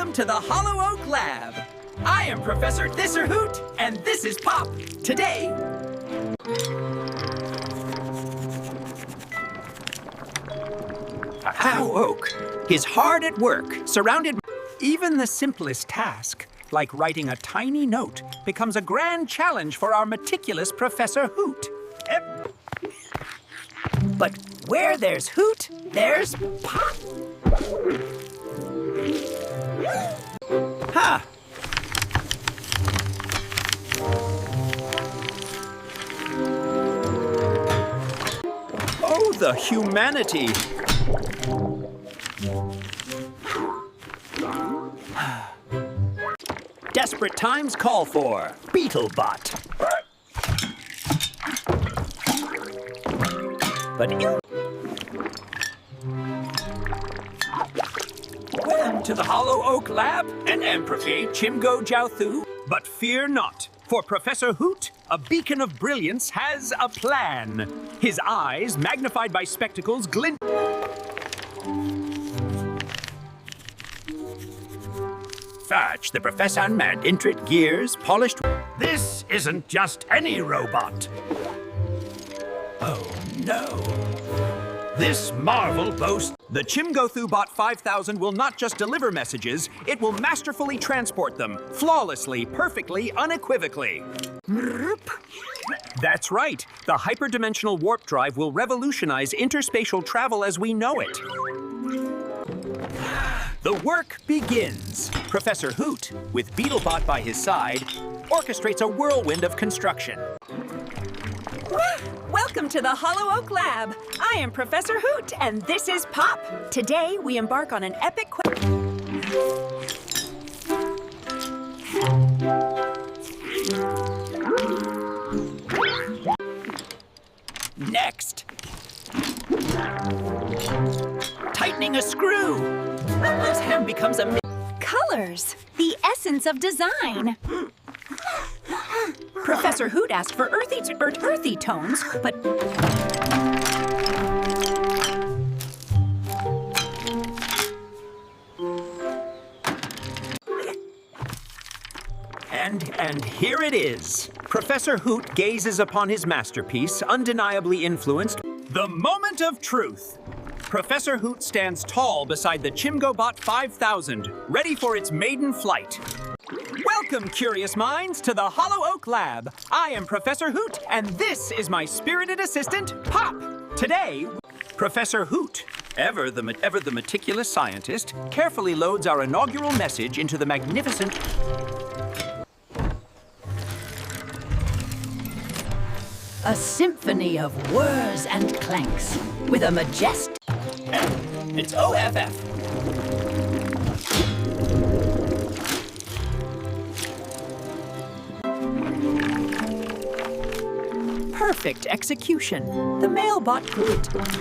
Welcome to the Hollow Oak Lab. I am Professor Hoot, and this is Pop. Today... How Oak is hard at work, surrounded... Even the simplest task, like writing a tiny note, becomes a grand challenge for our meticulous Professor Hoot. But where there's Hoot, there's Pop. Ha! Oh, the humanity! Desperate times call for Beetlebot. But you... Welcome to the Hollow Oak Lab, and Emperor ChimgôgiaoThư. But fear not, for Professor Hoot, a beacon of brilliance, has a plan. His eyes, magnified by spectacles, glint... Fetch the Professor mad intrit gears, polished... This isn't just any robot. Oh, no. This marvel boasts... The ChimgôgiaoThư-Bot 5000 will not just deliver messages, it will masterfully transport them, flawlessly, perfectly, unequivocally. That's right. The hyperdimensional warp drive will revolutionize interspatial travel as we know it. The work begins. Professor Hoot, with Beetlebot by his side, orchestrates a whirlwind of construction. Welcome to the Hollow Oak Lab. I am Professor Hoot, and this is Pop. Today, we embark on an epic Next. Tightening a screw. This hand becomes a... colors, the essence of design. Professor Hoot asked for earthy tones, but... And here it is. Professor Hoot gazes upon his masterpiece, undeniably influenced. The moment of truth. Professor Hoot stands tall beside the ChimgôgiaoThư-Bot 5000, ready for its maiden flight. Welcome, curious minds, to the Hollow Oak Lab. I am Professor Hoot, and this is my spirited assistant, Pop. Today, Professor Hoot, ever the meticulous scientist, carefully loads our inaugural message into the magnificent... A symphony of whirs and clanks, with a majestic... It's OFF. perfect execution. The Mailbot Meltdown.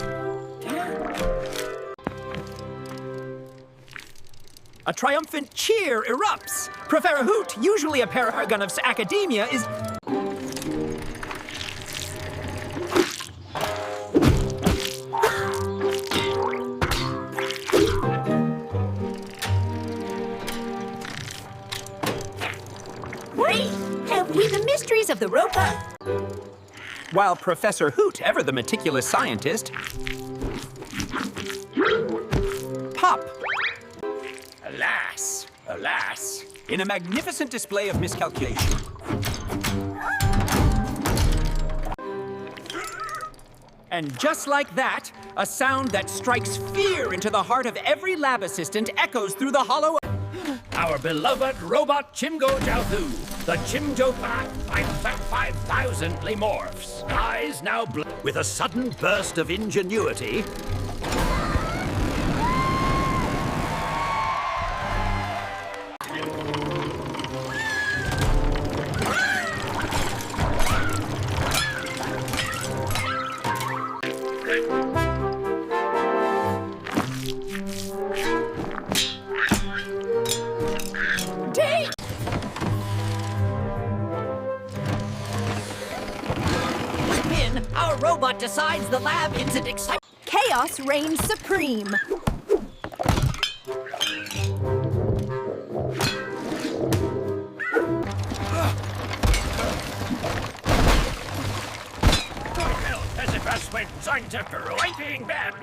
A triumphant cheer erupts. Professor Hoot, usually a paragon of academia, is... Have we the mysteries of the robot? While Professor Hoot, ever the meticulous scientist... Pop! Alas, alas, in a magnificent display of miscalculation. And just like that, a sound that strikes fear into the heart of every lab assistant echoes through the hollow... Our beloved robot ChimgôgiaoThư, the ChimgôgiaoThư-Bot 5000 morphs. Eyes now with a sudden burst of ingenuity. Our robot decides the lab isn't exciting. Chaos reigns supreme. when scientific writing bad.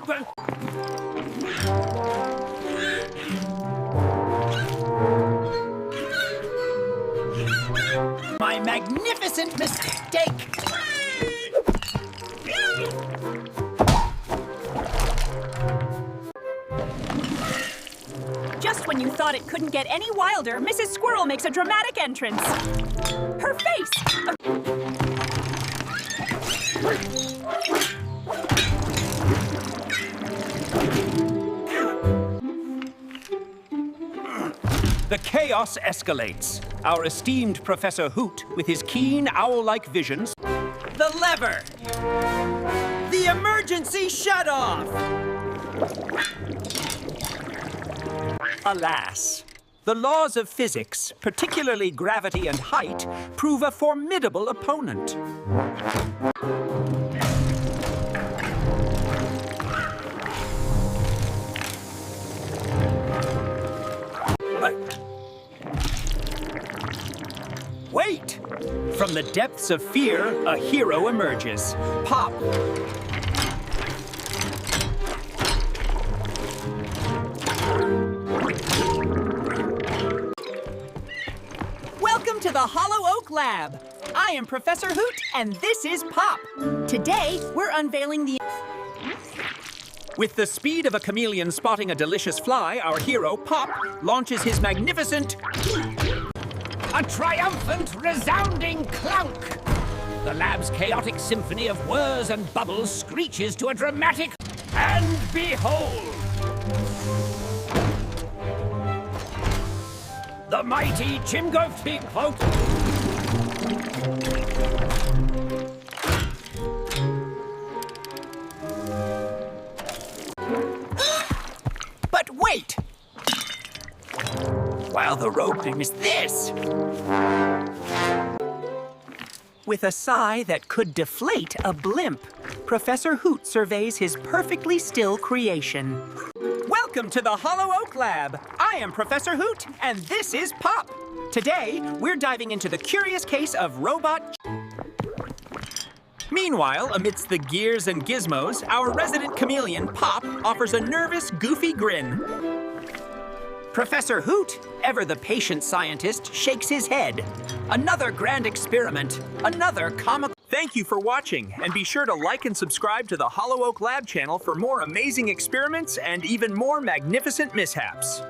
My magnificent mistake! Just when you thought it couldn't get any wilder, Mrs. Squirrel makes a dramatic entrance. Her face! The chaos escalates. Our esteemed Professor Hoot, with his keen owl-like visions... The lever! The emergency shutoff! Alas, the laws of physics, particularly gravity and height, prove a formidable opponent. Wait! From the depths of fear, a hero emerges. Pop! Welcome to the Hollow Oak Lab. I am Professor Hoot, and this is Pop. Today, we're unveiling the... With the speed of a chameleon spotting a delicious fly, our hero, Pop, launches his magnificent... A triumphant, resounding clunk! The lab's chaotic symphony of whirs and bubbles screeches to a dramatic... And behold! The mighty ChimgôgiaoThư-Bot... But wait! While the roping is this! With a sigh that could deflate a blimp, Professor Hoot surveys his perfectly still creation. Welcome to the Hollow Oak Lab. I am Professor Hoot, and this is Pop. Today, we're diving into the curious case of robot... Meanwhile, amidst the gears and gizmos, our resident chameleon, Pop, offers a nervous, goofy grin. Professor Hoot, ever the patient scientist, shakes his head. Another grand experiment, another comical... Thank you for watching, and be sure to like and subscribe to the Hollow Oak Lab channel for more amazing experiments and even more magnificent mishaps.